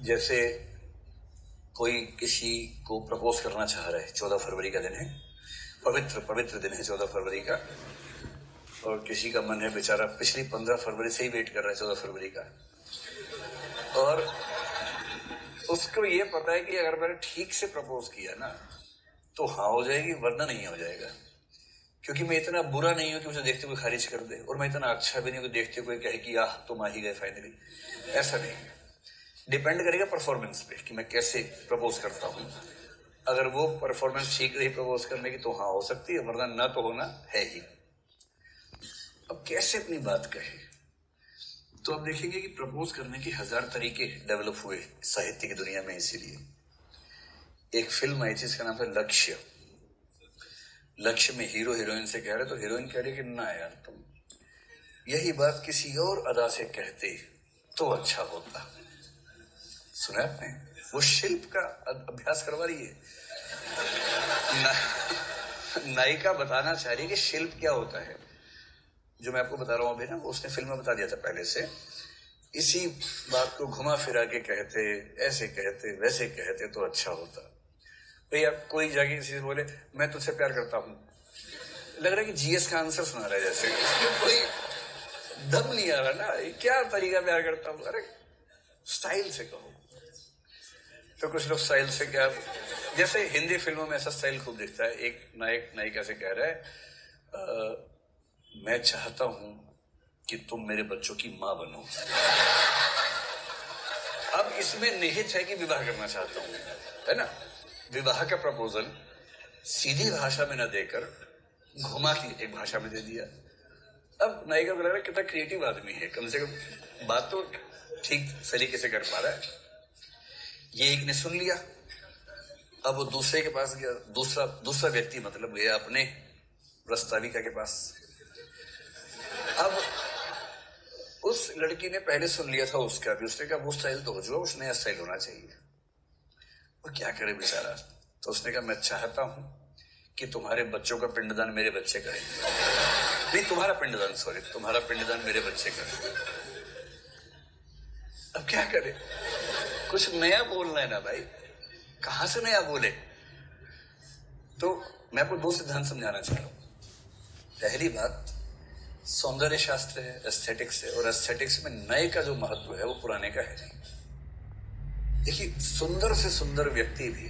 जैसे कोई किसी को प्रपोज करना चाह रहा है, 14 फरवरी का दिन है, पवित्र पवित्र दिन है 14 फरवरी का, और किसी का मन है बेचारा पिछली 15 फरवरी से ही वेट कर रहा है 14 फरवरी का, और उसको ये पता है कि अगर मैंने ठीक से प्रपोज किया ना तो हाँ हो जाएगी, वरना नहीं हो जाएगा। क्योंकि मैं इतना बुरा नहीं हूं कि मुझे देखते कोई खारिज कर दे, और मैं इतना अच्छा भी नहीं हूं कि देखते कोई कहे कि आह तुम आ ही गए फाइनली। ऐसा नहीं, डिपेंड करेगा परफॉर्मेंस पे कि मैं कैसे प्रपोज करता हूं। अगर वो परफॉर्मेंस ठीक रही प्रपोज करने की तो हाँ हो सकती है, वरना ना तो होना है ही। अब कैसे अपनी बात कहे, तो अब देखेंगे कि प्रपोज करने के 1000 तरीके डेवलप हुए साहित्य की दुनिया में। इसीलिए एक फिल्म आई थी, इसका नाम था लक्ष्य। लक्ष्य में हीरो हीरोइन से कह रहे, तो हीरोइन कह रही कि ना यार तुम यही बात किसी और अदा से कहते तो अच्छा होता। सुना आपने? वो शिल्प का अभ्यास करवा रही है। नायिका बताना चाह रही है कि शिल्प क्या होता है। जो मैं आपको बता रहा हूं अभी ना, वो उसने फिल्म में बता दिया था पहले से। इसी बात को घुमा फिरा के कहते, ऐसे कहते वैसे कहते तो अच्छा होता। भैया कोई जाके किसी से बोले मैं तुझसे प्यार करता हूं, लग रहा है कि जीएस का आंसर सुना रहा है जैसे। कोई दम नहीं आ रहा ना, क्या तरीका प्यार करता हूं। अरे स्टाइल से कहो। तो कुछ लोग स्टाइल से क्या, जैसे हिंदी फिल्मों में ऐसा स्टाइल खूब दिखता है। एक नायक नायिका से कह रहा है मैं चाहता हूं कि तुम मेरे बच्चों की मां बनो। अब इसमें निहित है कि विवाह करना चाहता हूं, है ना। विवाह का प्रपोजल सीधी भाषा में न देकर घुमा की एक भाषा में दे दिया। अब नायिका को लग रहा है कितना क्रिएटिव आदमी है, कम से कम बात तो ठीक तरीके से कर पा रहा है। ये एक ने सुन लिया, अब वो दूसरे के पास गया, दूसरा व्यक्ति मतलब गया अपने प्रस्ताविका के पास। अब उस लड़की ने पहले सुन लिया था उसका भी, उसने कहा वो स्टाइल तो हो जो, उस नया स्टाइल होना चाहिए। वो क्या करे बेचारा, तो उसने कहा मैं चाहता हूं कि तुम्हारे बच्चों का पिंडदान मेरे बच्चे करें। नहीं तुम्हारा पिंडदान, सॉरी, तुम्हारा पिंडदान मेरे बच्चे करें। अब क्या करे, कुछ नया बोलना है ना भाई, कहां से नया बोले। तो मैं आपको 2 सिद्धांत समझाना चाह रहा हूं। पहली बात सौंदर्य शास्त्र है, एस्थेटिक्स है, और एस्थेटिक्स में नए का जो महत्व है वो पुराने का है नहीं। देखिए सुंदर से सुंदर व्यक्ति भी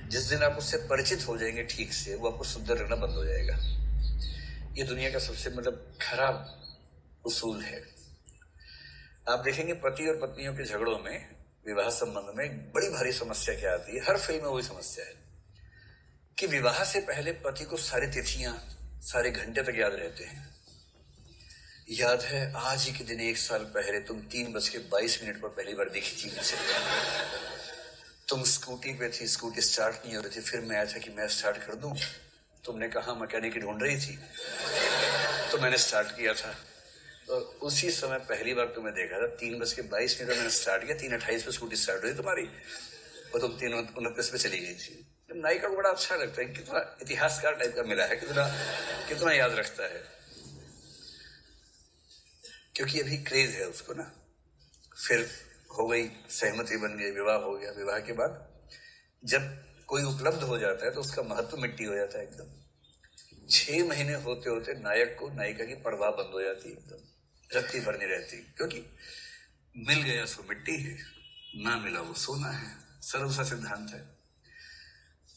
जिस दिन आप उससे परिचित हो जाएंगे ठीक से, वो आपको सुंदर रहना बंद हो जाएगा। ये दुनिया का सबसे मतलब खराब उसूल है। आप देखेंगे पति और पत्नियों के झगड़ों में, विवाह संबंध में बड़ी भारी समस्या क्या आती है, हर फिल्म में वही समस्या है कि विवाह से पहले पति को सारी तिथियां, सारे घंटे तक याद रहते हैं। याद है आज ही के दिन 1 साल पहले तुम 3:22 पर पहली बार दिखी थी मुझे। तुम स्कूटी पे थी, स्कूटी स्टार्ट नहीं हो रही थी, फिर मैं आया था कि मैं स्टार्ट कर दूं, तुमने कहा मैकेनिक ढूंढ रही थी, तो मैंने स्टार्ट किया था, और उसी समय पहली बार तुम्हें देखा था। 3:22 पर मैंने स्टार्ट किया, 3:28 पे स्कूटी स्टार्ट हुई तुम्हारी, और तुम 3:29 पे चली गई थी। नायिका को बड़ा अच्छा लगता है, कितना इतिहासकार टाइप का मिला है, कितना याद रखता है, क्योंकि अभी क्रेज है उसको ना। फिर हो गई सहमति, बन गई, विवाह हो गया। विवाह के बाद जब कोई उपलब्ध हो जाता है तो उसका महत्व मिट्टी हो जाता है एकदम। 6 महीने होते होते नायक को नायिका की परवाह बंद हो जाती है, एकदम रत्ती भर नहीं रहती, क्योंकि मिल गया सो मिट्टी है, ना मिला वो सोना है। सरल सा सिद्धांत है।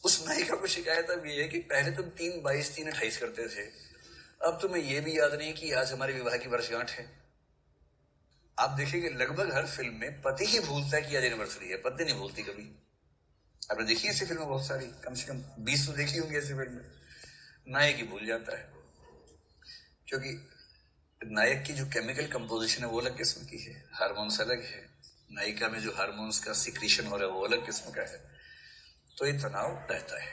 उस नायिका को शिकायत अब ये है कि पहले तुम 3:22 3:28 करते थे, अब तुम्हें यह भी याद नहीं कि आज हमारे विवाह की वर्षगांठ है। आप देखिए लगभग हर फिल्म में पति ही भूलता है कि आज एनिवर्सरी है, पत्नी नहीं भूलती कभी। आपने देखी ऐसी फिल्में बहुत सारी, कम से कम 20 तो देखी होंगी ऐसी फिल्में। नायक ही भूल जाता है, क्योंकि नायक की जो केमिकल कंपोजिशन है वो अलग किस्म की है, हार्मोन्स अलग है। नायिका में जो हार्मोन्स का सिक्रीशन हो रहा है वो अलग किस्म का है, तो ये तनाव रहता है।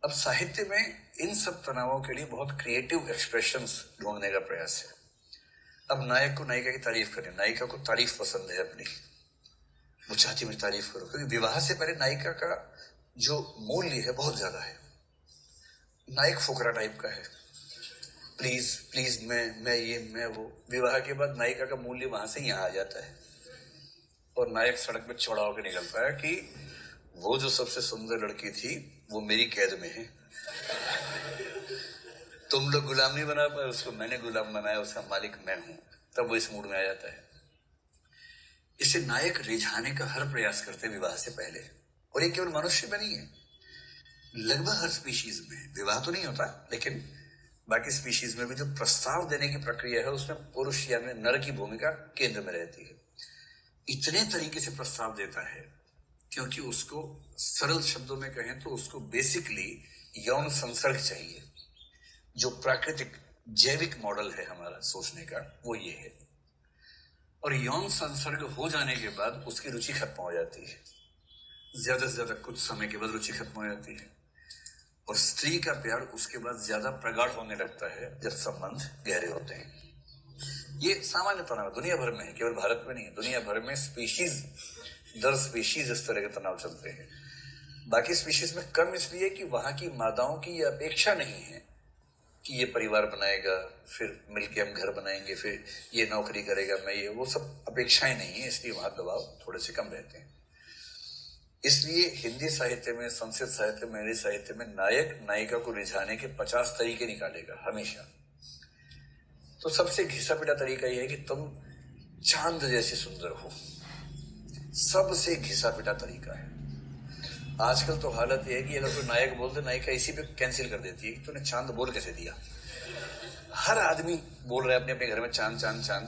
अब साहित्य में इन सब तनावों के लिए बहुत क्रिएटिव एक्सप्रेशंस ढूंढने का प्रयास है। अब नायक को नायिका की तारीफ करें, नायिका को तारीफ पसंद है अपनी, वो चाहती मेरी तारीफ करो, क्योंकि विवाह से पहले नायिका का जो मूल्य है बहुत ज्यादा है। नायक फुकरा टाइप का है, प्लीज प्लीज मैं ये मैं वो। विवाह के बाद नायिका का मूल्य वहां से यहां आ जाता है। और नायक सड़क पे चौड़ा होकर निकलता है कि वो जो सबसे सुंदर लड़की थी वो मेरी कैद में है, तुम लोग गुलाम नहीं बना पाए उसको, मैंने गुलाम बनाया, उसका मालिक मैं हूं। तब वो इस मूड में आ जाता है। इसे नायक रिझाने का हर प्रयास करते विवाह से पहले। और ये केवल मनुष्य में नहीं है, लगभग हर स्पीशीज में। विवाह तो नहीं होता, लेकिन बाकी स्पीशीज में भी जो प्रस्ताव देने की प्रक्रिया है उसमें पुरुष या नर की भूमिका केंद्र में रहती है। इतने तरीके से प्रस्ताव देता है क्योंकि उसको सरल शब्दों में कहें तो उसको बेसिकली यौन संसर्ग चाहिए। जो प्राकृतिक जैविक मॉडल है हमारा सोचने का वो ये है। और यौन संसर्ग हो जाने के बाद उसकी रुचि खत्म हो जाती है, ज्यादा से ज्यादा कुछ समय के बाद रुचि खत्म हो जाती है। और स्त्री का प्यार उसके बाद ज्यादा प्रगाढ़ होने लगता है जब संबंध गहरे होते हैं। ये सामान्य तनाव दुनिया भर में है, केवल भारत में नहीं है, दुनिया भर में स्पीशीज दर स्पीशीज इस तरह के तनाव चलते हैं। बाकी स्पीशीज में कम इसलिए कि वहां की मादाओं की यह अपेक्षा नहीं है कि ये परिवार बनाएगा, फिर मिलके हम घर बनाएंगे, फिर ये नौकरी करेगा, मैं ये, वो सब अपेक्षाएं नहीं है, इसलिए वहां दबाव थोड़े से कम रहते हैं। इसलिए हिंदी साहित्य में, संस्कृत साहित्य में, अंग्रेजी साहित्य में नायक नायिका को रिझाने के 50 तरीके निकालेगा हमेशा। तो सबसे घिसा पिटा तरीका यह है कि तुम चांद जैसे सुंदर हो, सबसे घिसा पिटा तरीका है। आजकल तो हालत यह है कि अगर कोई नायक बोलते, नायिका इसी पे कैंसिल कर देती है कि तूने चांद बोल कैसे दिया। हर आदमी बोल रहा है अपने अपने घर में चांद चांद चांद।